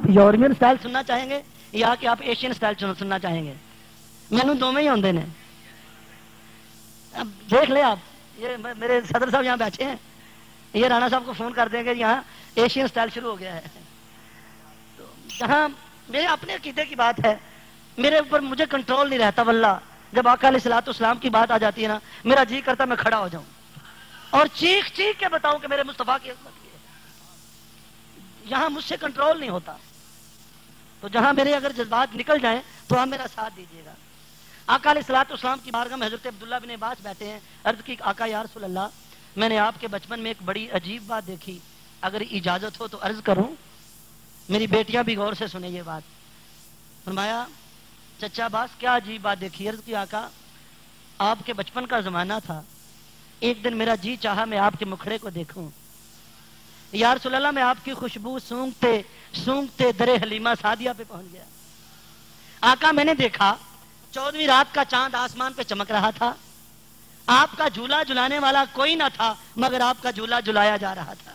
European style سننا چاہیں گے یا کہ آپ ایشین سٹائل سننا چاہیں گے؟ مینوں دونوں ہی آندے نے. اب دیکھ لیں آپ، یہ میرے صدر صاحب یہاں بیٹھے ہیں، یہ رانا صاحب کو فون کر دیں گے یہاں ایشین سٹائل شروع ہو گیا ہے. تو جہاں میرے اپنے عقیدے کی بات ہے، میرے اوپر مجھے کنٹرول نہیں رہتا واللہ. جب آقا علیہ الصلوۃ والسلام کی بات آ جاتی ہے نا، میرا جی کرتا میں کھڑا ہو جاؤں اور چیخ چیخ کے بتاؤں کہ میرے مصطفیٰ کی عظمت کی ہے. یہاں مجھ سے کنٹرول نہیں ہوتا. تو جہاں میرے اگر جذبات نکل جائیں تو آپ میرا ساتھ دیجیے گا. آقا علیہ الصلوۃ والسلام کی بارگاہ میں حضرت عبداللہ بن عباس بیٹھے ہیں. عرض کی آقا یا رسول اللہ، میں نے آپ کے بچپن میں ایک بڑی عجیب بات دیکھی، اگر اجازت ہو تو عرض کروں؟ میری بیٹیاں بھی غور سے سنیں یہ بات. فرمایا چچا عباس کیا عجیب بات دیکھی؟ عرض کی آقا آپ کے بچپن کا زمانہ تھا، ایک دن میرا جی چاہا میں آپ کے مکھڑے کو دیکھوں. یا رسول اللہ میں آپ کی خوشبو سونگتے سونگتے در حلیمہ سعدیہ پہ پہنچ گیا. آقا میں نے دیکھا 14ویں رات کا چاند آسمان پہ چمک رہا تھا، آپ کا جھولا جھلانے والا کوئی نہ تھا مگر آپ کا جھولا جھلایا جا رہا تھا.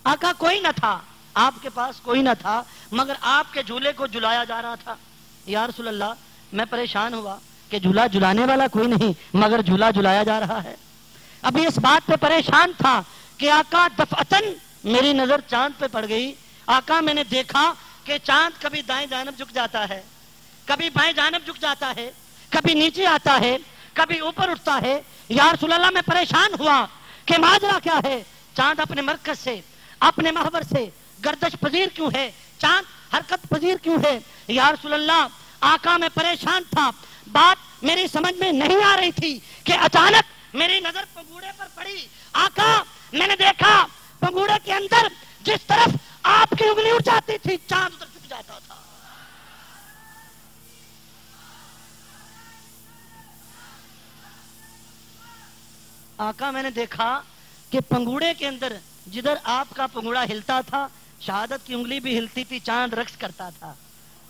آقا کوئی نہ تھا، آپ کے پاس کوئی نہ تھا مگر آپ کے جھولے کو جھلایا جا رہا تھا. یا رسول اللہ میں پریشان ہوا کہ جھولا جھلانے والا کوئی نہیں مگر جھولا جھلایا جا رہا ہے. ابھی اس بات پہ پریشان تھا کہ آقا دفعتاً میری نظر چاند پہ پڑ گئی. آقا میں نے دیکھا کہ چاند کبھی دائیں جانب جھک جاتا ہے، کبھی بائیں جانب جھک جاتا ہے، کبھی نیچے آتا ہے، کبھی اوپر اٹھتا ہے. یا رسول اللہ میں پریشان ہوا کہ ماجرا کیا ہے؟ چاند اپنے مرکز سے اپنے محور سے گردش پذیر کیوں ہے؟ چاند حرکت پذیر کیوں ہے؟ یا رسول اللہ آقا میں پریشان تھا، بات میری سمجھ میں نہیں آ رہی تھی کہ اچانک میری نظر پنگوڑے پر پڑی. آقا میں نے دیکھا پنگوڑے کے اندر جس طرف آپ کی انگلی اٹھ جاتی تھی چاند ادھر جھک جاتا تھا. آقا میں نے دیکھا کہ پنگوڑے کے اندر جدھر آپ کا پنگوڑا ہلتا تھا شہادت کی انگلی بھی ہلتی تھی، چاند رقص کرتا تھا.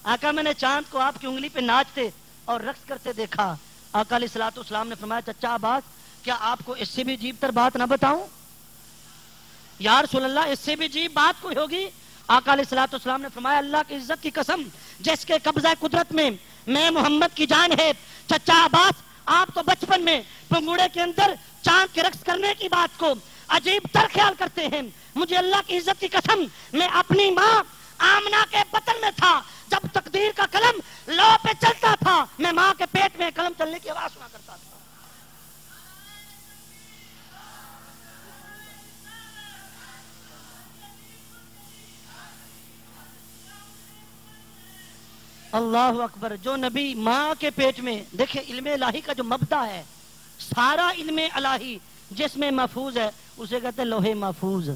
آقا میں نے چاند کو آپ کی انگلی پہ ناچتے اور رقص کرتے دیکھا. آقا علیہ الصلوۃ والسلام نے فرمایا چچا عباس کیا آپ کو اس سے بھی عجیب تر بات نہ بتاؤں؟ یا رسول اللہ اس سے بھی عجیب بات کوئی ہوگی؟ آقا علیہ الصلوۃ والسلام نے فرمایا اللہ کی عزت کی قسم جس کے قبضہ قدرت میں میں محمد کی جان ہے. چچا عباس آپ تو بچپن میں پنگوڑے کے اندر چاند کے رقص کرنے کی بات کو عجیب تر خیال کرتے ہیں. مجھے اللہ کی عزت کی قسم میں اپنی ماں آمنہ کے بطن میں تھا، جب تقدیر کا قلم لو پہ چلتا تھا میں ماں کے پیٹ میں قلم چلنے کی آواز سنا کرتا تھا. اللہ اکبر. جو نبی ماں کے پیٹ میں، دیکھیں علم الہی کا جو مبدا ہے، سارا علم الہی جس میں محفوظ ہے اسے کہتے ہیں لوح محفوظ.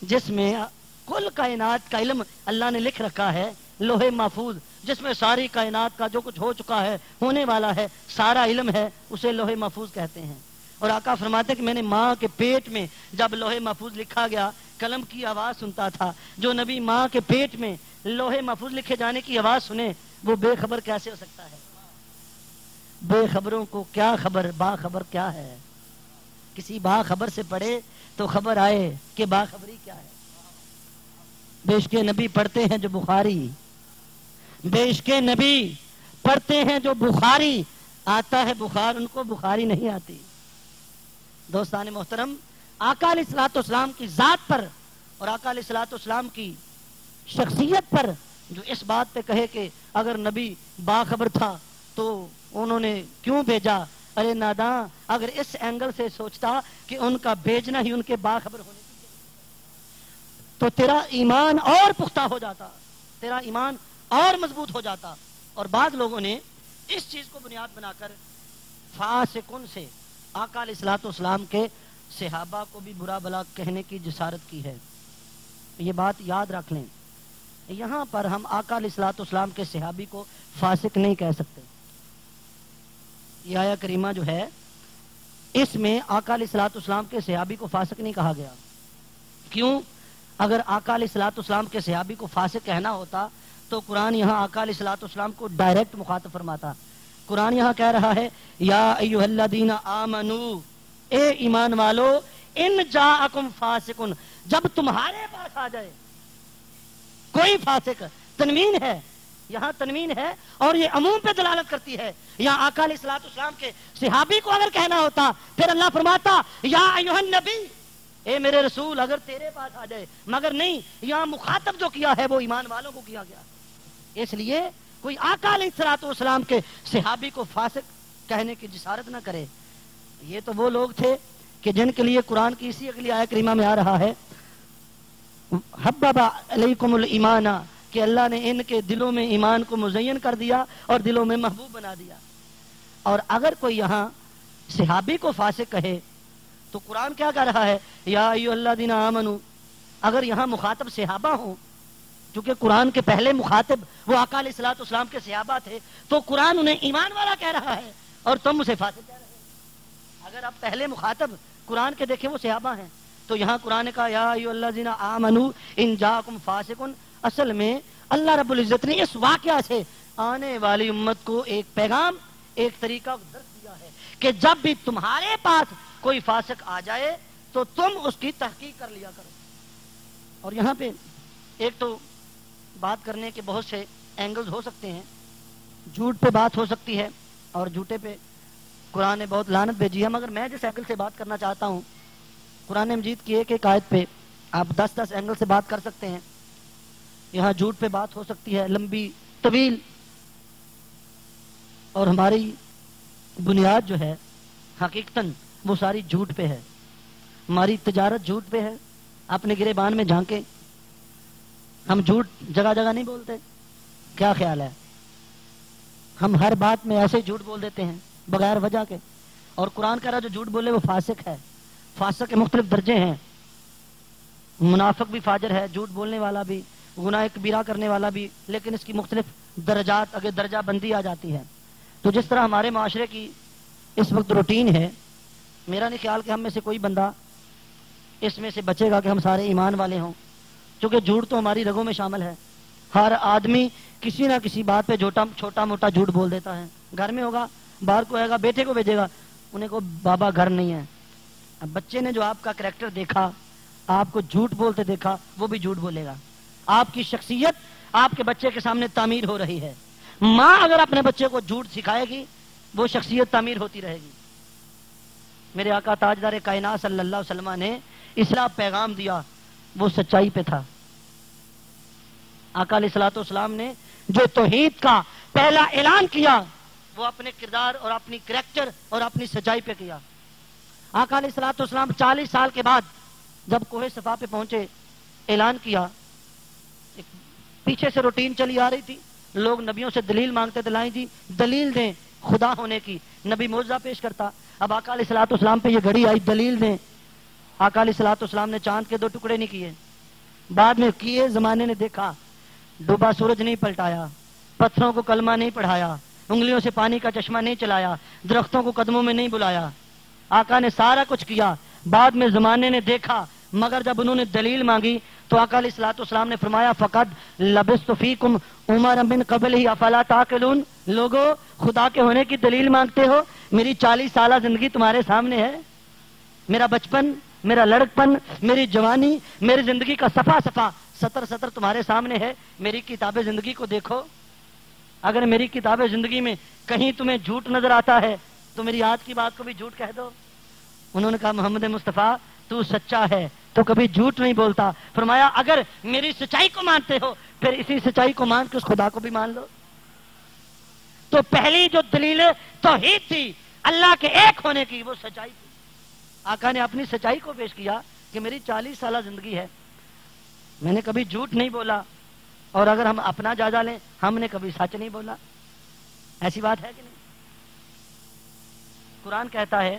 جس میں کل کائنات کا علم اللہ نے لکھ رکھا ہے، لوح محفوظ جس میں ساری کائنات کا جو کچھ ہو چکا ہے ہونے والا ہے سارا علم ہے، اسے لوح محفوظ کہتے ہیں. اور آقا فرماتے کہ میں نے ماں کے پیٹ میں جب لوح محفوظ لکھا گیا قلم کی آواز سنتا تھا. جو نبی ماں کے پیٹ میں لوح محفوظ لکھے جانے کی آواز سنے وہ بے خبر کیسے ہو سکتا ہے؟ بے خبروں کو کیا خبر، باخبر کیا ہے؟ کسی باخبر سے پڑھے تو خبر آئے کہ باخبری کیا ہے. بیشک نبی پڑھتے ہیں جو بخاری، بیشک نبی پڑھتے ہیں جو بخاری، آتا ہے بخار ان کو بخاری نہیں آتی. دوستان محترم، آقا علیہ الصلوۃ والسلام کی ذات پر اور آقا علیہ الصلوۃ والسلام کی شخصیت پر جو اس بات پہ کہے کہ اگر نبی باخبر تھا تو انہوں نے کیوں بھیجا؟ ارے ناداں، اگر اس اینگل سے سوچتا کہ ان کا بھیجنا ہی ان کے باخبر ہونے کی تو تیرا ایمان اور پختہ ہو جاتا، تیرا ایمان اور مضبوط ہو جاتا. اور بعض لوگوں نے اس چیز کو بنیاد بنا کر فاسقن سے آقا علیہ الصلوۃ والسلام کے صحابہ کو بھی برا بلا کہنے کی جسارت کی ہے. یہ بات یاد رکھ لیں، یہاں پر ہم آقا علیہ الصلوۃ والسلام کے صحابی کو فاسق نہیں کہہ سکتے. یہ آیہ کریمہ جو ہے اس میں آقا علیہ الصلوۃ والسلام کے صحابی کو فاسق نہیں کہا گیا. کیوں؟ اگر آقا علیہ الصلوۃ والسلام کے صحابی کو فاسق کہنا ہوتا تو قرآن یہاں آقا علیہ الصلوۃ والسلام کو ڈائریکٹ مخاطب فرماتا. قرآن یہاں کہہ رہا ہے یا ایھا الذین آمنو، اے ایمان والو، ان جاءکم فاسقن، جب تمہارے پاس آ جائے کوئی فاسق، تنوین ہے یہاں، تنوین ہے اور یہ عموم پہ دلالت کرتی ہے. یہاں آقا علیہ الصلوۃ والسلام کے صحابی کو اگر کہنا ہوتا پھر اللہ فرماتا یا ایھا النبی، اے میرے رسول اگر تیرے پاس آ جائے، مگر نہیں، یہاں مخاطب جو کیا ہے وہ ایمان والوں کو کیا گیا. اس لیے کوئی آقا علیہ الصلوۃ والسلام کے صحابی کو فاسق کہنے کی جسارت نہ کرے. یہ تو وہ لوگ تھے کہ جن کے لیے قرآن کی اسی اگلی آیت کریمہ میں آ رہا ہے حبب علیکم الایمان، کہ اللہ نے ان کے دلوں میں ایمان کو مزین کر دیا اور دلوں میں محبوب بنا دیا. اور اگر کوئی یہاں صحابی کو فاسق کہے تو قرآن کیا کہہ رہا ہے؟ یا ایھا الذین آمنوا. اگر یہاں مخاطب صحابہ ہوں، چونکہ قرآن کے پہلے مخاطب وہ آقا علیہ الصلوۃ والسلام کے صحابہ تھے، تو قرآن انہیں ایمان والا کہہ رہا ہے اور تم اسے فاسق کہہ رہے ہیں. اگر آپ پہلے مخاطب قرآن کے دیکھیں وہ صحابہ ہیں، تو یہاں قرآن نے کہا یا ایھا الذین آمنوا ان جاءکم فاسق. اصل میں اللہ رب العزت نے اس واقعہ سے آنے والی امت کو ایک پیغام، ایک طریقہ درس دیا ہے کہ جب بھی تمہارے پاس کوئی فاسق آ جائے تو تم اس کی تحقیق کر لیا کرو. اور یہاں پہ ایک تو بات کرنے کے بہت سے اینگلز ہو سکتے ہیں. جھوٹ پہ بات ہو سکتی ہے اور جھوٹے پہ قرآن نے بہت لعنت بھیجی ہے، مگر میں جس اینگل سے بات کرنا چاہتا ہوں، قرآن مجید کی ایک ایک آیت پہ آپ 10 اینگل سے بات کر سکتے ہیں. یہاں جھوٹ پہ بات ہو سکتی ہے لمبی طویل، اور ہماری بنیاد جو ہے حقیقتاً وہ ساری جھوٹ پہ ہے. ہماری تجارت جھوٹ پہ ہے. اپنے گریبان میں جھانکیں، ہم جھوٹ جگہ جگہ نہیں بولتے. کیا خیال ہے؟ ہم ہر بات میں ایسے جھوٹ بول دیتے ہیں بغیر وجہ کے. اور قرآن کہہ رہا جو جھوٹ بولے وہ فاسق ہے. فاسق کے مختلف درجے ہیں. منافق بھی فاجر ہے، جھوٹ بولنے والا بھی، گناہ کبیرہ کرنے والا بھی، لیکن اس کی مختلف درجات، اگر درجہ بندی آ جاتی ہے. تو جس طرح ہمارے معاشرے کی اس وقت روٹین ہے، میرا نہیں خیال کہ ہم میں سے کوئی بندہ اس میں سے بچے گا کہ ہم سارے ایمان والے ہوں، کیونکہ جھوٹ تو ہماری رگوں میں شامل ہے. ہر آدمی کسی نہ کسی بات پہ چھوٹا موٹا جھوٹ بول دیتا ہے. گھر میں ہوگا، باہر کو آئے گا، بیٹے کو بھیجے گا، انہیں کو بابا گھر نہیں ہے. اب بچے نے جو آپ کا کریکٹر دیکھا، آپ کو جھوٹ بولتے دیکھا، وہ بھی جھوٹ بولے گا. آپ کی شخصیت آپ کے بچے کے سامنے تعمیر ہو رہی ہے. ماں اگر اپنے بچے کو جھوٹ سکھائے گی وہ شخصیت تعمیر ہوتی رہے گی. میرے آقا تاجدار کائنات صلی اللہ علیہ وسلم نے اصلاح پیغام دیا، وہ سچائی پہ تھا. آقا علیہ الصلوۃ والسلام نے جو توحید کا پہلا اعلان کیا وہ اپنے کردار اور اپنی کریکٹر اور اپنی سچائی پہ کیا. آقا علیہ الصلوۃ والسلام 40 سال کے بعد جب کوہ صفا پہ پہنچے، اعلان کیا. ایک پیچھے سے روٹین چلی آ رہی تھی، لوگ نبیوں سے دلیل مانگتے تھے، لائیں جی دلیل دیں خدا ہونے کی. نبی معجزہ پیش کرتا. اب آقا علیہ الصلوۃ والسلام پہ یہ گھڑی آئی، دلیل دیں. آقا علیہ الصلوۃ والسلام نے چاند کے 2 ٹکڑے نہیں کیے، بعد میں کیے. زمانے نے دیکھا، ڈوبا سورج نہیں پلٹایا، پتھروں کو کلمہ نہیں پڑھایا، انگلیوں سے پانی کا چشمہ نہیں چلایا، درختوں کو قدموں میں نہیں بلایا. آقا نے سارا کچھ کیا. بعد میں زمانے نے دیکھا، مگر جب انہوں نے دلیل مانگی تو آقا علیہ الصلوۃ والسلام نے فرمایا فقد لبثت فیکم عمرا من قبلہ افلا تعقلون. لوگو خدا کے ہونے کی دلیل مانگتے ہو، میری 40 سالہ زندگی تمہارے سامنے ہے. میرا بچپن، میرا لڑکپن، میری جوانی، میری زندگی کا صفحہ صفحہ سطر تمہارے سامنے ہے. میری کتاب زندگی کو دیکھو. اگر میری کتاب زندگی میں کہیں تمہیں جھوٹ نظر آتا ہے تو میری آج کی بات کو بھی جھوٹ کہہ دو. انہوں نے کہا محمد مصطفیٰ تو سچا ہے، تو کبھی جھوٹ نہیں بولتا. فرمایا اگر میری سچائی کو مانتے ہو پھر اسی سچائی کو مان کے اس خدا کو بھی مان لو. تو پہلی جو دلیل توحید تھی اللہ کے ایک ہونے کی، وہ سچائی تھی. آقا نے اپنی سچائی کو پیش کیا کہ میری 40 سالہ زندگی ہے، میں نے کبھی جھوٹ نہیں بولا. اور اگر ہم اپنا جائزہ لیں، ہم نے کبھی سچ نہیں بولا. ایسی بات ہے کہ نہیں؟ قرآن کہتا ہے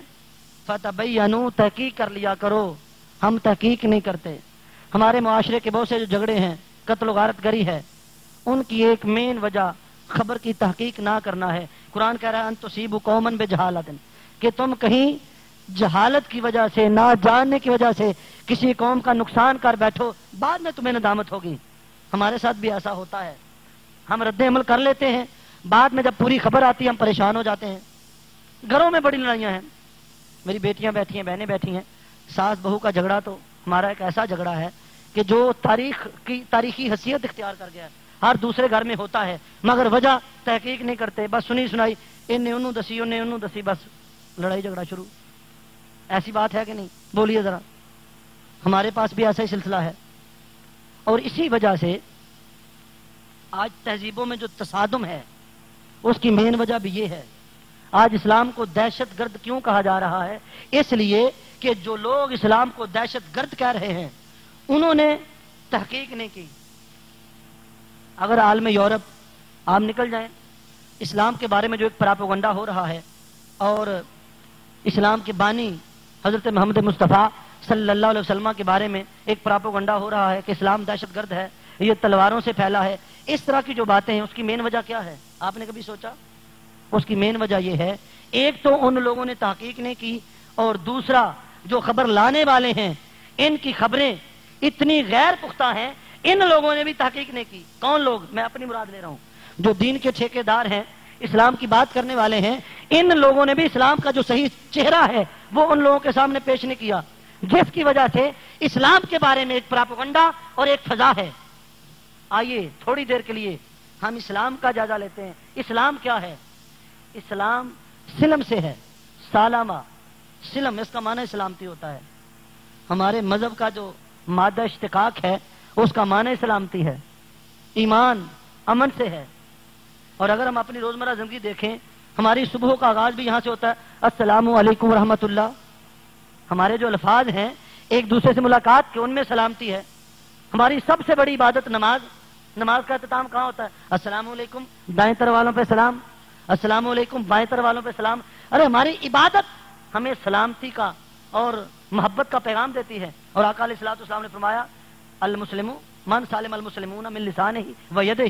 فتبینوا، تحقیق کر لیا کرو. ہم تحقیق نہیں کرتے. ہمارے معاشرے کے بہت سے جو جھگڑے ہیں، قتل و غارت گری ہے، ان کی ایک مین وجہ خبر کی تحقیق نہ کرنا ہے. قرآن کہہ رہا ہے ان تصیبوا قوما بجہالۃ، کہ تم کہیں جہالت کی وجہ سے، نہ جاننے کی وجہ سے کسی قوم کا نقصان کر بیٹھو، بعد میں تمہیں ندامت ہوگی. ہمارے ساتھ بھی ایسا ہوتا ہے. ہم رد عمل کر لیتے ہیں، بعد میں جب پوری خبر آتی ہے ہم پریشان ہو جاتے ہیں. گھروں میں بڑی لڑائیاں ہیں. میری بیٹیاں بیٹھی ہیں، بہنیں بیٹھی ہیں. ساس بہو کا جھگڑا تو ہمارا ایک ایسا جھگڑا ہے کہ کہ جو تاریخی حیثیت اختیار کر گیا ہے، ہر دوسرے گھر میں ہوتا ہے، مگر وجہ تحقیق نہیں کرتے، بس سنی سنائی، انہیں انہوں دسی انہیں انہوں دسی، بس لڑائی جھگڑا شروع. ایسی بات ہے کہ نہیں؟ بولیے ذرا. ہمارے پاس بھی ایسا ہی سلسلہ ہے. اور اسی وجہ سے آج تہذیبوں میں جو تصادم ہے اس کی مین وجہ بھی یہ ہے. آج اسلام کو دہشت گرد کیوں کہا جا رہا ہے؟ اس لیے کہ جو لوگ اسلام کو دہشت گرد کہہ رہے ہیں انہوں نے تحقیق نہیں کی. اگر عالم یورپ آپ نکل جائیں، اسلام کے بارے میں جو ایک پراپیگنڈا ہو رہا ہے، اور اسلام کے بانی حضرت محمد مصطفیٰ صلی اللہ علیہ وسلم کے بارے میں ایک پراپیگنڈا ہو رہا ہے کہ اسلام دہشت گرد ہے، یہ تلواروں سے پھیلا ہے، اس طرح کی جو باتیں ہیں اس کی مین وجہ کیا ہے؟ آپ نے کبھی سوچا؟ اس کی مین وجہ یہ ہے، ایک تو ان لوگوں نے تحقیق نہیں کی، اور دوسرا جو خبر لانے والے ہیں ان کی خبریں اتنی غیر پختہ ہیں، ان لوگوں نے بھی تحقیق نہیں کی. کون لوگ؟ میں اپنی مراد لے رہا ہوں. جو دین کے ٹھیکیدار ہیں، اسلام کی بات کرنے والے ہیں، ان لوگوں نے بھی اسلام کا جو صحیح چہرہ ہے وہ ان لوگوں کے سامنے پیش نہیں کیا، جس کی وجہ سے اسلام کے بارے میں ایک پراپیگنڈا اور ایک فضا ہے. آئیے تھوڑی دیر کے لیے ہم اسلام کا جائزہ لیتے ہیں. اسلام کیا ہے؟ اسلام سلم سے ہے. سالامہ سلم، اس کا معنی سلامتی ہوتا ہے. ہمارے مذہب کا جو مادہ اشتقاق ہے اس کا معنی سلامتی ہے. ایمان امن سے ہے. اور اگر ہم اپنی روزمرہ زندگی دیکھیں، ہماری صبح کا آغاز بھی یہاں سے ہوتا ہے، السلام علیکم ورحمۃ اللہ. ہمارے جو الفاظ ہیں ایک دوسرے سے ملاقات کے، ان میں سلامتی ہے. ہماری سب سے بڑی عبادت نماز. نماز کا اختتام کہاں ہوتا ہے؟ السلام علیکم، دائیں طرف والوں پہ سلام، السلام علیکم، بائیں طرف والوں پہ سلام. ارے ہماری عبادت ہمیں سلامتی کا اور محبت کا پیغام دیتی ہے. اور آقا علیہ الصلوۃ والسلام نے فرمایا، المسلم من سالم المسلمون من لسانہ و یدہ.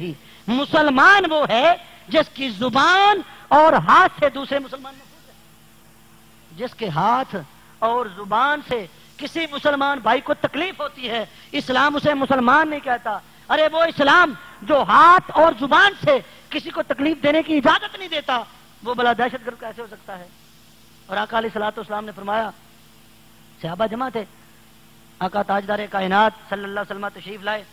مسلمان وہ ہے جس کی زبان اور ہاتھ سے دوسرے مسلمان محفوظ ہے. جس کے ہاتھ اور زبان سے کسی مسلمان بھائی کو تکلیف ہوتی ہے، اسلام اسے مسلمان نہیں کہتا. ارے وہ اسلام جو ہاتھ اور زبان سے کسی کو تکلیف دینے کی اجازت نہیں دیتا، وہ بلا دہشت گرد کیسے ہو سکتا ہے؟ اور آقا علیہ الصلوۃ والسلام نے فرمایا، صحابہ جمع تھے، آقا تاجدار کائنات صلی اللہ علیہ وسلم تشریف لائے.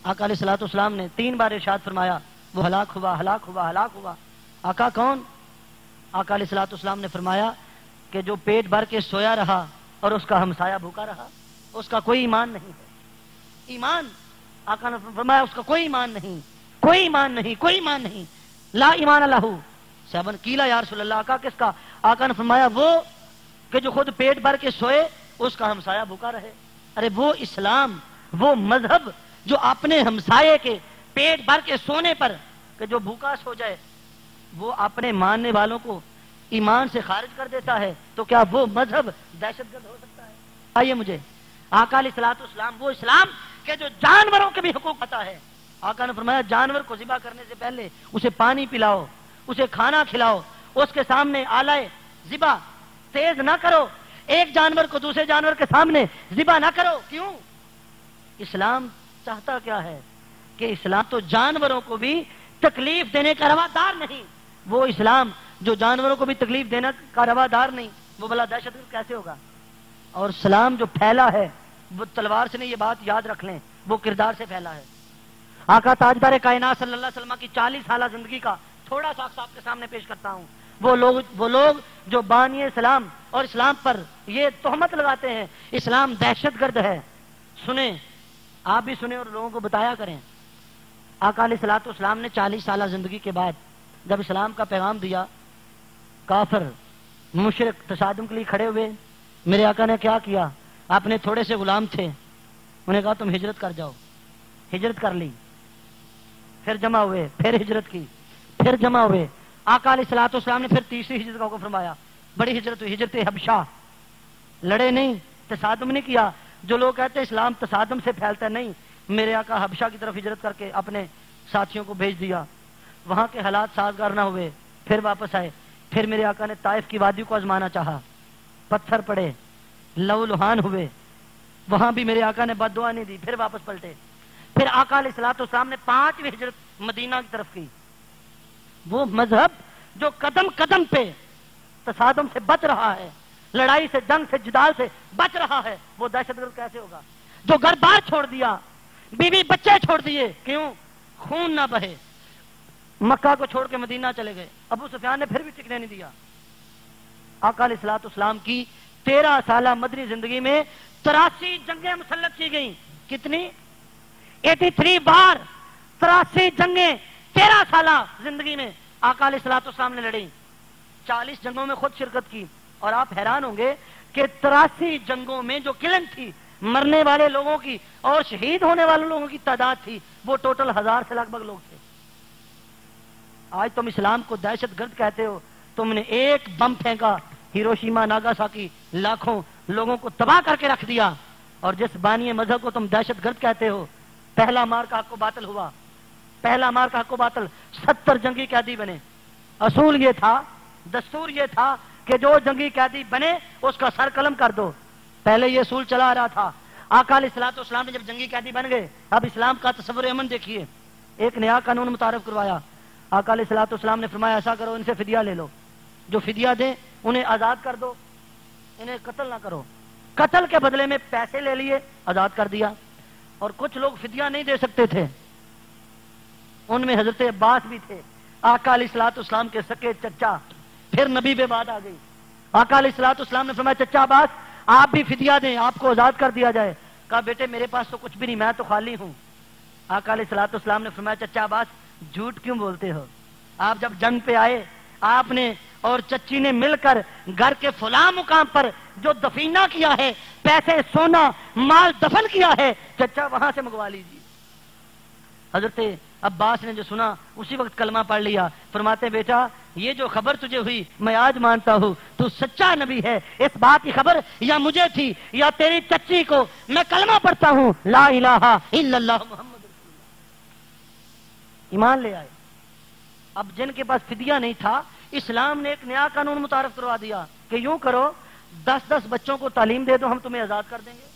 آقا علیہ الصلوۃ والسلام نے 3 بار ارشاد فرمایا، وہ ہلاک ہوا، ہلاک ہوا، ہلاک ہوا. آقا کون؟ آقا علیہ الصلوۃ والسلام نے فرمایا کہ جو پیٹ بھر کے سویا رہا اور اس کا ہمسایہ بھوکا رہا، اس کا کوئی ایمان نہیں ہے. ایمان، آقا نے فرمایا اس کا کوئی ایمان نہیں، کوئی ایمان نہیں، کوئی ایمان نہیں. لا ایمان لہ. صحابہ نے کیلا یا رسول اللہ، آقا کس کا؟ آقا نے فرمایا وہ کہ جو خود پیٹ بھر کے سوئے اس کا ہمسایہ بھوکا رہے. ارے وہ اسلام، وہ مذہب جو اپنے ہمسائے کے پیٹ بھر کے سونے پر کہ جو بھوکا سو جائے وہ اپنے ماننے والوں کو ایمان سے خارج کر دیتا ہے، تو کیا وہ مذہب دہشت گرد ہو سکتا ہے؟ آئیے مجھے آقا علیہ الصلوۃ والسلام، وہ اسلام کہ جو جانوروں کے بھی حقوق پتا ہے. آقا نے فرمایا جانور کو ذبح کرنے سے پہلے اسے پانی پلاؤ، اسے کھانا کھلاؤ، اس کے سامنے آلائے ذبح تیز نہ کرو، ایک جانور کو دوسرے جانور کے سامنے ذبح نہ کرو. کیوں؟ اسلام چاہتا کیا ہے؟ کہ اسلام تو جانوروں کو بھی تکلیف دینے کا روادار نہیں. وہ اسلام جو جانوروں کو بھی تکلیف دینے کا روادار نہیں، وہ بلا دہشت گرد کیسے ہوگا؟ اور اسلام جو پھیلا ہے وہ تلوار سے نہیں، یہ بات یاد رکھ لیں، وہ کردار سے پھیلا ہے. آقا تاجدار کائنات صلی اللہ علیہ وسلم کی 40 سالہ زندگی کا تھوڑا سا آپ کے سامنے پیش کرتا ہوں. وہ لوگ جو بانی اسلام اور اسلام پر یہ تہمت لگاتے ہیں اسلام دہشت گرد ہے. سنیں، آپ بھی سنیں اور لوگوں کو بتایا کریں. آقا علیہ الصلوۃ والسلام نے 40 سالہ زندگی کے بعد جب اسلام کا پیغام دیا، کافر مشرک تصادم کے لیے کھڑے ہوئے. میرے آقا نے کیا کیا؟ اپنے تھوڑے سے غلام تھے، انہیں کہا تم ہجرت کر جاؤ. ہجرت کر لی، پھر جمع ہوئے، پھر ہجرت کی، پھر جمع ہوئے. آقا علیہ الصلوۃ والسلام نے پھر تیسری ہجرت کا حکم فرمایا. بڑی ہجرت ہوئی، ہجرت حبشہ. لڑے نہیں، تصادم نہیں کیا. جو لوگ کہتے ہیں اسلام تصادم سے پھیلتا ہے، نہیں، میرے آقا حبشہ کی طرف ہجرت کر کے اپنے ساتھیوں کو بھیج دیا. وہاں کے حالات سازگار نہ ہوئے، پھر واپس آئے. پھر میرے آقا نے طائف کی وادی کو آزمانا چاہا، پتھر پڑے، لہو لہان ہوئے. وہاں بھی میرے آقا نے بد دعا نہیں دی، پھر واپس پلٹے. پھر آقا علیہ الصلوۃ والسلام نے 5ویں ہجرت مدینہ کی طرف کی. وہ مذہب جو قدم قدم پہ تصادم سے بچ رہا ہے، لڑائی سے، جنگ سے، جدال سے بچ رہا ہے، وہ دہشت گرد کیسے ہوگا؟ جو گھر بار چھوڑ دیا، بیوی بچے چھوڑ دیے، کیوں؟ خون نہ بہے، مکہ کو چھوڑ کے مدینہ چلے گئے، ابو سفیان نے پھر بھی ٹکنے نہیں دیا۔ آقا علیہ الصلوۃ والسلام کی 13 سالہ مدنی زندگی میں 83 جنگیں مسلط کی گئیں۔ کتنی؟ 83 بار 83 جنگیں 13 سالہ زندگی میں آقا علیہ الصلوۃ والسلام نے لڑیں، 40 جنگوں میں خود شرکت کی۔ اور آپ حیران ہوں گے کہ 83 جنگوں میں جو کلن تھی، مرنے والے لوگوں کی اور شہید ہونے والے لوگوں کی تعداد تھی، وہ ٹوٹل 1000 سے لگ بھگ لوگ تھے۔ آج تم اسلام کو دہشت گرد کہتے ہو، تم نے ایک بم پھینکا، ہیروشیما ناگاساکی، لاکھوں لوگوں کو تباہ کر کے رکھ دیا، اور جس بانی مذہب کو تم دہشت گرد کہتے ہو، پہلا مار کا حق و باطل ہوا، پہلا مار کا حق و باطل، 70 جنگی قیدی بنے۔ اصول یہ تھا، دستور یہ تھا کہ جو جنگی قیدی بنے اس کا سر قلم کر دو، پہلے یہ اصول چلا آ رہا تھا۔ آقا علیہ الصلوۃ والسلام نے جب جنگی قیدی بن گئے، اب اسلام کا تصور امن دیکھیے، ایک نیا قانون متعارف کروایا۔ آقا علیہ الصلوۃ والسلام نے فرمایا ایسا کرو، ان سے فدیہ لے لو، جو فدیہ دیں انہیں آزاد کر دو، انہیں قتل نہ کرو۔ قتل کے بدلے میں پیسے لے لیے، آزاد کر دیا۔ اور کچھ لوگ فدیہ نہیں دے سکتے تھے، ان میں حضرت عباس بھی تھے، آقا علیہ الصلوۃ والسلام کے سکے چچا، پھر نبی پہ بات آ گئی۔ آقا علیہ الصلوۃ والسلام نے فرمایا چچا عباس آپ بھی فدیہ دیں، آپ کو آزاد کر دیا جائے۔ کہا بیٹے میرے پاس تو کچھ بھی نہیں، میں تو خالی ہوں۔ آقا علیہ الصلوۃ والسلام نے فرمایا چچا عباس جھوٹ کیوں بولتے ہو؟ آپ جب جنگ پہ آئے، آپ نے اور چچی نے مل کر گھر کے فلاں مقام پر جو دفینہ کیا ہے، پیسے سونا مال دفن کیا ہے، چچا وہاں سے منگوا لیجیے۔ حضرت عباس نے جو سنا اسی وقت کلمہ پڑھ لیا۔ فرماتے بیٹا یہ جو خبر تجھے ہوئی میں آج مانتا ہوں تو سچا نبی ہے، اس بات کی خبر یا مجھے تھی یا تیری چچی کو، میں کلمہ پڑھتا ہوں لا الہ الا اللہ محمد رسول اللہ، ایمان لے آئے۔ اب جن کے پاس فدیہ نہیں تھا، اسلام نے ایک نیا قانون متعارف کروا دیا کہ یوں کرو 10 بچوں کو تعلیم دے دو، ہم تمہیں آزاد کر دیں گے۔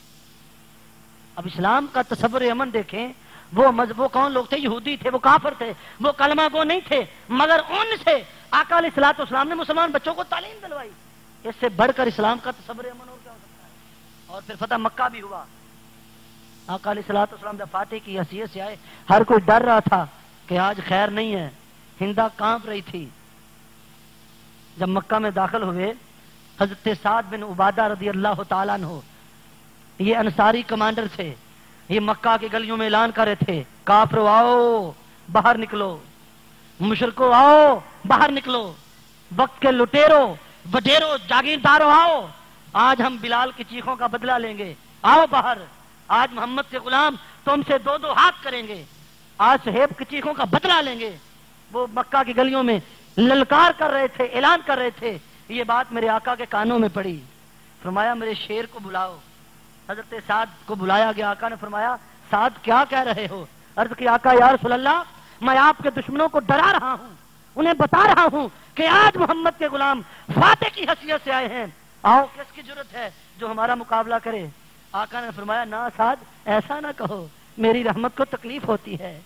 اب اسلام کا تصور امن دیکھیں، وہ کون لوگ تھے؟ یہودی تھے، وہ کافر تھے، وہ کلمہ گو نہیں تھے، مگر ان سے آقا علیہ الصلوۃ والسلام نے مسلمان بچوں کو تعلیم دلوائی۔ اس سے بڑھ کر اسلام کا تصور امن اور کیا ہو سکتا ہے؟ اور پھر فتح مکہ بھی ہوا۔ آقا علیہ الصلوۃ والسلام جب فاتح کی حیثیت سے آئے، ہر کوئی ڈر رہا تھا کہ آج خیر نہیں ہے، ہندا کانپ رہی تھی۔ جب مکہ میں داخل ہوئے، حضرت سعد بن عبادہ رضی اللہ تعالیٰ عنہ، یہ انصاری کمانڈر تھے، یہ مکہ کی گلیوں میں اعلان کر رہے تھے کافرو آؤ باہر نکلو، مشرکو آؤ باہر نکلو، وقت کے لٹیرو وڈیرو جاگیردارو آؤ، آج ہم بلال کی چیخوں کا بدلہ لیں گے، آؤ باہر، آج محمد کے غلام تم سے 2 ہاتھ کریں گے، آج صہیب کی چیخوں کا بدلہ لیں گے۔ وہ مکہ کی گلیوں میں للکار کر رہے تھے، اعلان کر رہے تھے۔ یہ بات میرے آقا کے کانوں میں پڑی، فرمایا میرے شیر کو بلاؤ۔ حضرت سعد کو بلایا گیا، آقا نے فرمایا سعد کیا کہہ رہے ہو؟ عرض کی آقا یا رسول اللہ میں آپ کے دشمنوں کو ڈرا رہا ہوں، انہیں بتا رہا ہوں کہ آج محمد کے غلام فاتح کی حیثیت سے آئے ہیں، آؤ کس کی جرت ہے جو ہمارا مقابلہ کرے؟ آقا نے فرمایا نہ سعد ایسا نہ کہو، میری رحمت کو تکلیف ہوتی ہے،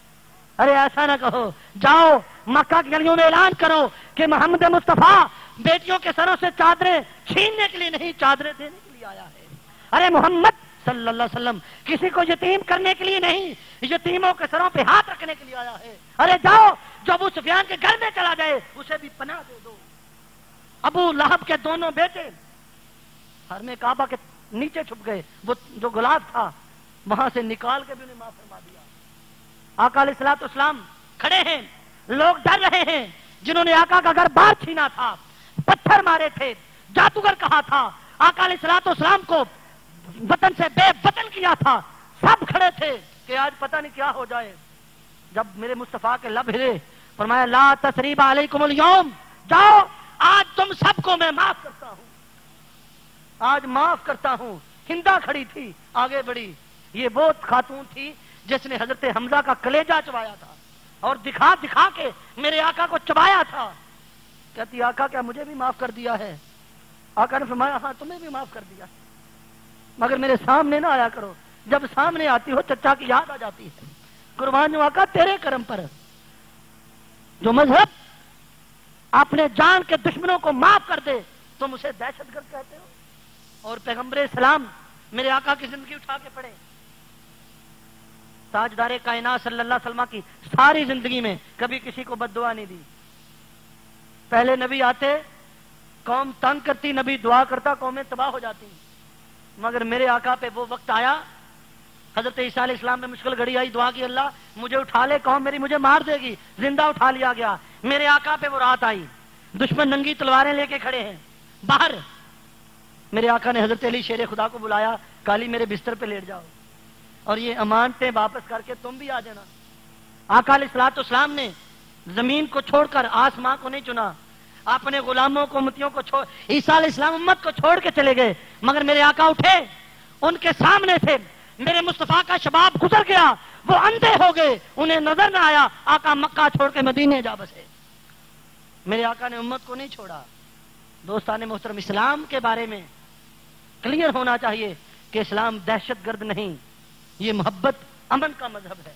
ارے ایسا نہ کہو، جاؤ مکہ کی گلیوں میں اعلان کرو کہ محمد مصطفیٰ بیٹیوں کے سروں سے چادریں چھیننے کے لیے نہیں، چادریں دینے کے لیے آیا ہے۔ ارے محمد صلی اللہ علیہ وسلم کسی کو یتیم کرنے کے لیے نہیں، یتیموں کے سروں پہ ہاتھ رکھنے کے لیے آیا ہے۔ ارے جاؤ جو ابو سفیان کے گھر میں چلا جائے اسے بھی پناہ دے دو۔ ابو لہب کے دونوں بیٹے حرم کعبہ کے نیچے چھپ گئے، وہ جو غلاف تھا وہاں سے نکال کے بھی انہیں معاف فرما دیا۔ آقا علیہ الصلوۃ والسلام کھڑے ہیں، لوگ ڈر رہے ہیں، جنہوں نے آقا کا گھر بار چھینا تھا، پتھر مارے تھے، جادوگر کہا تھا، آقا علیہ الصلوۃ والسلام کو وطن سے بے وطن کیا تھا، سب کھڑے تھے کہ آج پتہ نہیں کیا ہو جائے۔ جب میرے مصطفیٰ کے لب ہلے، فرمایا لا تثریب علیکم اليوم، جاؤ آج تم سب کو میں معاف کرتا ہوں، آج معاف کرتا ہوں۔ ہندا کھڑی تھی، آگے بڑھی، یہ وہ خاتون تھی جس نے حضرت حمزہ کا کلیجہ چبایا تھا اور دکھا دکھا کے میرے آقا کو چبایا تھا۔ کہتی آقا کیا مجھے بھی معاف کر دیا ہے؟ آقا نے فرمایا ہاں تمہیں بھی معاف کر دیا، مگر میرے سامنے نہ آیا کرو، جب سامنے آتی ہو چچا کی یاد آ جاتی ہے۔ قربان جو آقا تیرے کرم پر، جو مذہب اپنے جان کے دشمنوں کو معاف کر دے تم اسے دہشت گرد کہتے ہو؟ اور پیغمبر اسلام میرے آقا کی زندگی اٹھا کے پڑھے. تاجدار کائنات صلی اللہ علیہ وسلم کی ساری زندگی میں کبھی کسی کو بد دعا نہیں دی. پہلے نبی آتے قوم تنگ کرتی, نبی دعا کرتا قومیں تباہ ہو جاتی. مگر میرے آقا پہ وہ وقت آیا, حضرت عیسیٰ علیہ السلام پہ مشکل گھڑی آئی, دعا کی اللہ مجھے اٹھا لے, قوم میری مجھے مار دے گی, زندہ اٹھا لیا گیا. میرے آقا پہ وہ رات آئی, دشمن ننگی تلواریں لے کے کھڑے ہیں باہر. میرے آقا نے حضرت علی شیر خدا کو بلایا, کالی میرے بستر پہ لیٹ جاؤ اور یہ امانتیں واپس کر کے تم بھی آ جانا. آقا علیہ الصلوۃ والسلام نے زمین کو چھوڑ کر آسماں کو نہیں چنا, اپنے غلاموں کو امتیوں کو چھوڑ, عیسیٰ علیہ السلام امت کو چھوڑ کے چلے گئے. مگر میرے آقا اٹھے, ان کے سامنے سے میرے مصطفیٰ کا شباب گزر گیا, وہ اندھے ہو گئے, انہیں نظر نہ آیا. آقا مکہ چھوڑ کے مدینے جا بسے. میرے آقا نے امت کو نہیں چھوڑا. دوستان محترم, اسلام کے بارے میں کلیئر ہونا چاہیے کہ اسلام دہشت گرد نہیں, یہ محبت امن کا مذہب ہے.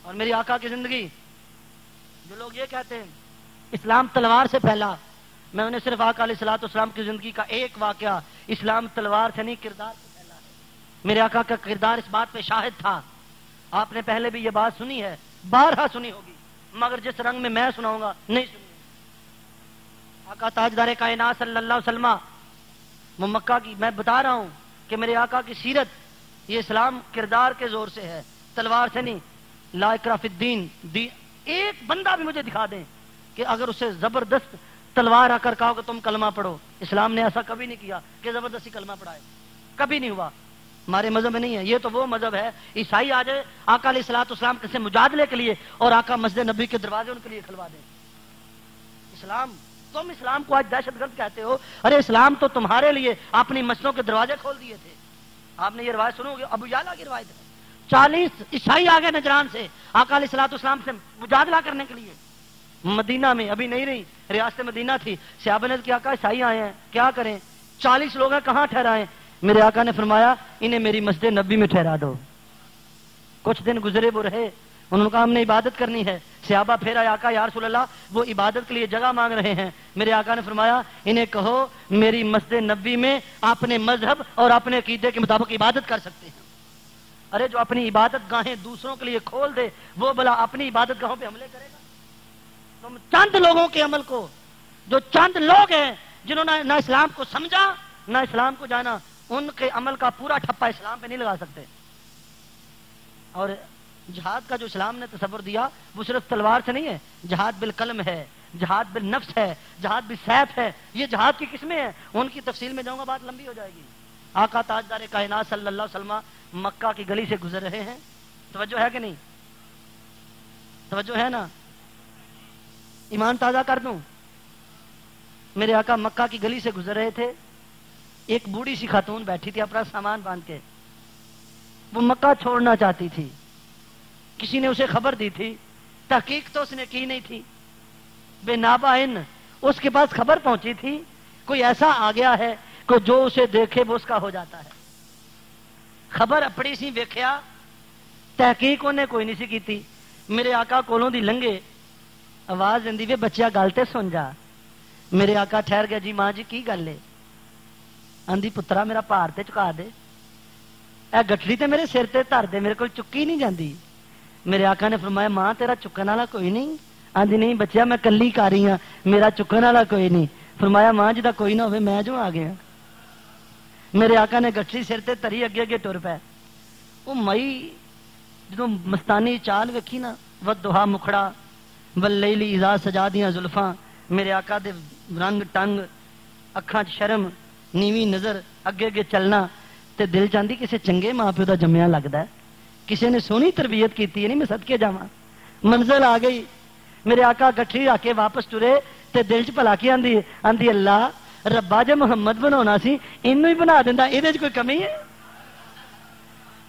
اور میری آقا کی زندگی, جو لوگ یہ کہتے ہیں اسلام تلوار سے پھیلا, میں انہیں صرف آقا علیہ الصلوۃ والسلام کی زندگی کا ایک واقعہ, اسلام تلوار سے نہیں کردار سے پھیلا ہے. میرے آقا کا کردار اس بات پہ شاہد تھا. آپ نے پہلے بھی یہ بات سنی ہے, بارہا سنی ہوگی, مگر جس رنگ میں میں سناؤں گا نہیں سنی. آقا تاجدار کائنات صلی اللہ علیہ وسلم, وہ مکہ کی, میں بتا رہا ہوں کہ میرے آقا کی سیرت یہ اسلام کردار کے زور سے ہے, تلوار سے نہیں. لا اکراہ فی الدین, ایک بندہ بھی مجھے دکھا دیں کہ اگر اسے زبردست تلوار آ کر کہو کہ تم کلمہ پڑھو. اسلام نے ایسا کبھی نہیں کیا کہ زبردستی کلمہ پڑھائے, کبھی نہیں ہوا. ہمارے مذہب میں نہیں ہے. یہ تو وہ مذہب ہے, عیسائی آ جائے آقا علیہ الصلوۃ والسلام سے مجادلے کے لیے اور آقا مسجد نبی کے دروازے ان کے لیے کھلوا دیں. اسلام, تم اسلام کو آج دہشت گرد کہتے ہو. ارے اسلام تو تمہارے لیے اپنی مسجدوں کے دروازے کھول دیے تھے. آپ نے یہ روایت سنو گے, ابو یعلا کی روایت ہے. 40 عیسائی آ گئے نجران سے آقا علیہ الصلوۃ والسلام سے مجادلہ کرنے کے لیے. مدینہ میں ابھی نہیں رہی, ریاست مدینہ تھی. صحابہ نے کیا کہا عیسائی آئے ہیں, کیا کریں, 40 لوگ ہیں, کہاں ٹھہرائیں. میرے آقا نے فرمایا انہیں میری مسجد نبی میں ٹھہرا دو. کچھ دن گزرے, وہ رہے, انہوں نے کہا ہم نے عبادت کرنی ہے. صحابہ پھر آئے, آقا یا رسول اللہ وہ عبادت کے لیے جگہ مانگ رہے ہیں. میرے آقا نے فرمایا انہیں کہو میری مسجد نبی میں اپنے مذہب اور اپنے عقیدے کے مطابق عبادت کر سکتے ہیں. ارے جو اپنی عبادت گاہیں دوسروں کے لیے کھول دے وہ بلا اپنی عبادت گاہوں پہ حملے کرے گا. تم چند لوگوں کے عمل کو, جو چند لوگ ہیں جنہوں نے نہ اسلام کو سمجھا نہ اسلام کو جانا, ان کے عمل کا پورا ٹھپا اسلام پہ نہیں لگا سکتے. اور جہاد کا جو اسلام نے تصور دیا وہ صرف تلوار سے نہیں ہے, جہاد بالقلم ہے, جہاد بالنفس ہے, جہاد بالسیف ہے. یہ جہاد کی قسمیں ہیں, ان کی تفصیل میں جاؤں گا بات لمبی ہو جائے گی. آقا تاجدار کائنات صلی اللہ علیہ وسلم مکہ کی گلی سے گزر رہے ہیں. توجہ ہے کہ نہیں, توجہ ہے نا, ایمان تازہ کر دوں. میرے آقا مکہ کی گلی سے گزر رہے تھے, ایک بوڑھی سی خاتون بیٹھی تھی اپنا سامان باندھ کے. وہ مکہ چھوڑنا چاہتی تھی, کسی نے اسے خبر دی تھی, تحقیق تو اس نے کی نہیں تھی, بے نابائن اس کے پاس خبر پہنچی تھی کوئی ایسا آ گیا ہے کہ جو اسے دیکھے وہ اس کا ہو جاتا ہے. خبر اپنی سی ویکھیا, تحقیق انہیں کوئی نہیں سی کی تھی. میرے آقا کولوں دی لنگے, آواز دندی وے بچیا گل تے سن جا. میرے آقا ٹھہر گیا, جی ماں جی کی گل ہے. آندی پترا میرا پار تے چکا دے, اے گٹھڑی تے میرے سر تے دھر دے, میرے کو چکی نہیں جاندی. میرے آقا نے فرمایا ماں تیرا چکن والا کوئی نہیں. آندی نہیں بچیا میں کلی کاری ہاں, میرا چکن والا کوئی نہیں. فرمایا ماں جدا کوئی نہ ہوئے میں جو آ گیا. میرے آقا نے گٹھڑی سر تے تری اگے اگے ٹر پے. وہ مئی جدوں مستانی چال ویکھی نا, ودھا مکھڑا واللیلی اذا سجا دیاں زلفاں, میرے آقا دے رنگ ٹنگ, اکھاں شرم, نیوی نظر, اگے اگے چلنا, تے دل چاہندی کسے چنگے ماں پیو دا جمیا لگدا ہے, کسی نے سونی تربیت کیتی ہے, نہیں میں صدقے جاواں. منزل آ گئی, میرے آقا گٹھڑی آ کے واپس ٹرے تے دل چ بھلا کی آندی, آندی اللہ ربا جے محمد بناونا سی اینو ہی بنا دیندا, ایدے چ کوئی کمی ہے.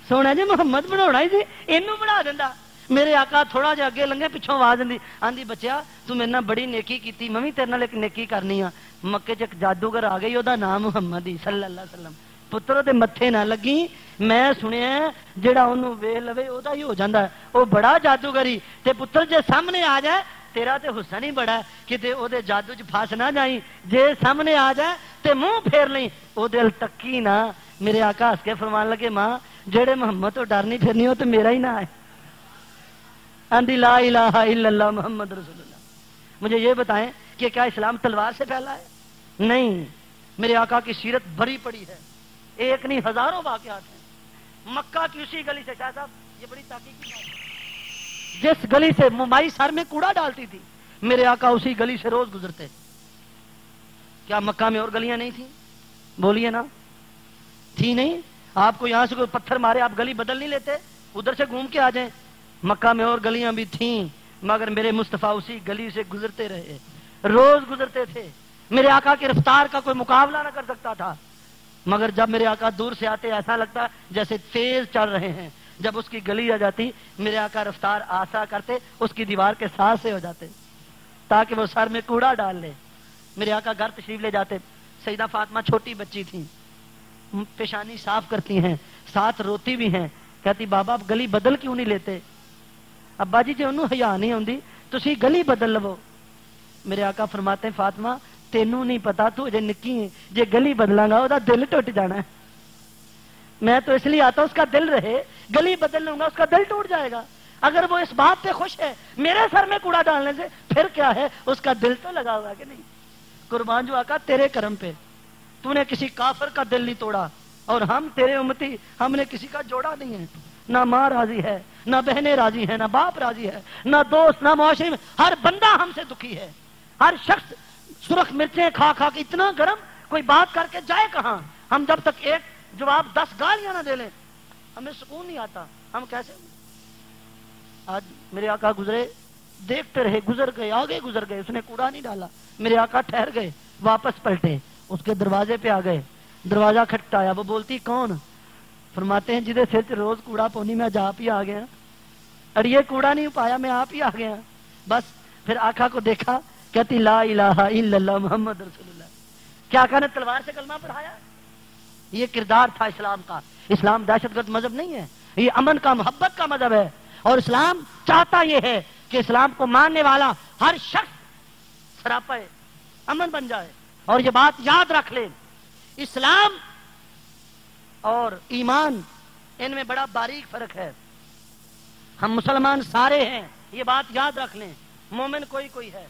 سونا جی محمد بناونا ہی سی اینو بنا دیندا. میرے آقا تھوڑا جہا اگے لنگے, پچھوں آواز آندی, آندی بچیا تو میرے نال بڑی نیکی کیتی, میں بھی تیرے نال ایک نیکی کرنی آ. مکے چ ایک جادوگر آ گئی, دا نام محمد ہی صلی اللہ علیہ وسلم. پتر دے متھے نہ لگی, میں سنیا جڑا اونوں ویکھ لوے او دا ہی ہو جاندا ہے, او بڑا جادوگری. تے پتر جے سامنے آ جائے تیرا تے حسن ہی بڑا ہے کہ او دے جادو چ پھس نہ جائیں، جے سامنے آ جائے تے منہ پھیر لیں، او دل تکی نہ۔ میرے آقا ہس کے فرمان لگے ماں جیڑے محمد تو ڈرنی پھرنی ہو تو میرا ہی نہ ہے۔ اندی لا الہ الا اللہ محمد رسول اللہ۔ مجھے یہ بتائیں کہ کیا اسلام تلوار سے پھیلا ہے؟ نہیں، میرے آقا کی سیرت بھری پڑی ہے، ایک نہیں ہزاروں واقعات ہیں۔ مکہ کی اسی گلی سے، شاہ صاحب یہ بڑی تحقیقی بات ہے، جس گلی سے ممائی سر میں کوڑا ڈالتی تھی میرے آقا اسی گلی سے روز گزرتے۔ کیا مکہ میں اور گلیاں نہیں تھیں؟ بولیے نا، تھی نہیں؟ آپ کو یہاں سے کوئی پتھر مارے آپ گلی بدل نہیں لیتے، ادھر سے گھوم کے آ جائیں۔ مکہ میں اور گلیاں بھی تھیں مگر میرے مصطفیٰ اسی گلی سے گزرتے رہے، روز گزرتے تھے۔ میرے آقا کی رفتار کا کوئی مقابلہ نہ کر سکتا تھا، مگر جب میرے آقا دور سے آتے ایسا لگتا جیسے تیز چل رہے ہیں۔ جب اس کی گلی آ جاتی میرے آقا رفتار آسا کرتے، اس کی دیوار کے ساتھ سے ہو جاتے تاکہ وہ سر میں کوڑا ڈال لے۔ میرے آقا گھر تشریف لے جاتے، سیدہ فاطمہ چھوٹی بچی تھی، پیشانی صاف کرتی ہیں، ساتھ روتی بھی ہیں، کہتی بابا آپ گلی بدل کیوں نہیں لیتے؟ ابا جی جی انہوں حیا نہیں ہوندی تسی گلی بدل لو۔ میرے آقا فرماتے ہیں فاطمہ تینوں نہیں پتا، تو اجے نکی ہے، جے گلی بدلاں گا دا دل ٹوٹ جانا ہے۔ میں تو اس لیے آتا اس کا دل رہے، گلی بدل لوں گا اس کا دل ٹوٹ جائے گا۔ اگر وہ اس بات پہ خوش ہے میرے سر میں کوڑا ڈالنے سے، پھر کیا ہے، اس کا دل تو لگا ہوا کہ نہیں۔ قربان جو آقا تیرے کرم پہ تو نے کسی کافر کا دل نہیں توڑا، اور ہم تیرے امتی، ہم نے کسی کا جوڑا نہیں ہے، نہ ماں راضی ہے، نہ بہنیں راضی ہیں، نہ باپ راضی ہے، نہ دوست، نہ معاشرے میں ہر بندہ ہم سے دکھی ہے۔ ہر شخص سرخ مرچیں کھا کھا کے اتنا گرم، کوئی بات کر کے جائے کہاں؟ ہم جب تک ایک جواب 10 گالیاں نہ دے لیں ہمیں سکون نہیں آتا۔ ہم کیسے؟ آج میرے آقا گزرے، دیکھتے رہے، گزر گئے، آگے گزر گئے، اس نے کوڑا نہیں ڈالا۔ میرے آقا ٹھہر گئے، واپس پلٹے، اس کے دروازے پہ آ گئے، دروازہ کھٹکایا، وہ بولتی کون؟ فرماتے ہیں جدے سر چ روز کوڑا پونی میں آپ ہی آ گیا، اور یہ کوڑا نہیں پایا میں آپ ہی آ گیا۔ بس پھر آقا کو دیکھا، کہتی لا الہ الا اللہ محمد رسول اللہ۔ کیا آقا نے تلوار سے کلمہ پڑھایا؟ یہ کردار تھا اسلام کا۔ اسلام دہشت گرد مذہب نہیں ہے، یہ امن کا، محبت کا مذہب ہے، اور اسلام چاہتا یہ ہے کہ اسلام کو ماننے والا ہر شخص سراپا امن بن جائے۔ اور یہ بات یاد رکھ لیں، اسلام اور ایمان ان میں بڑا باریک فرق ہے۔ ہم مسلمان سارے ہیں، یہ بات یاد رکھ لیں، مومن کوئی کوئی ہے۔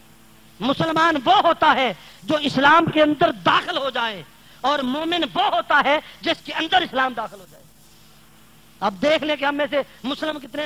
مسلمان وہ ہوتا ہے جو اسلام کے اندر داخل ہو جائے، اور مومن وہ ہوتا ہے جس کے اندر اسلام داخل ہو جائے۔ اب دیکھ لیں کہ ہم میں سے مسلم کتنے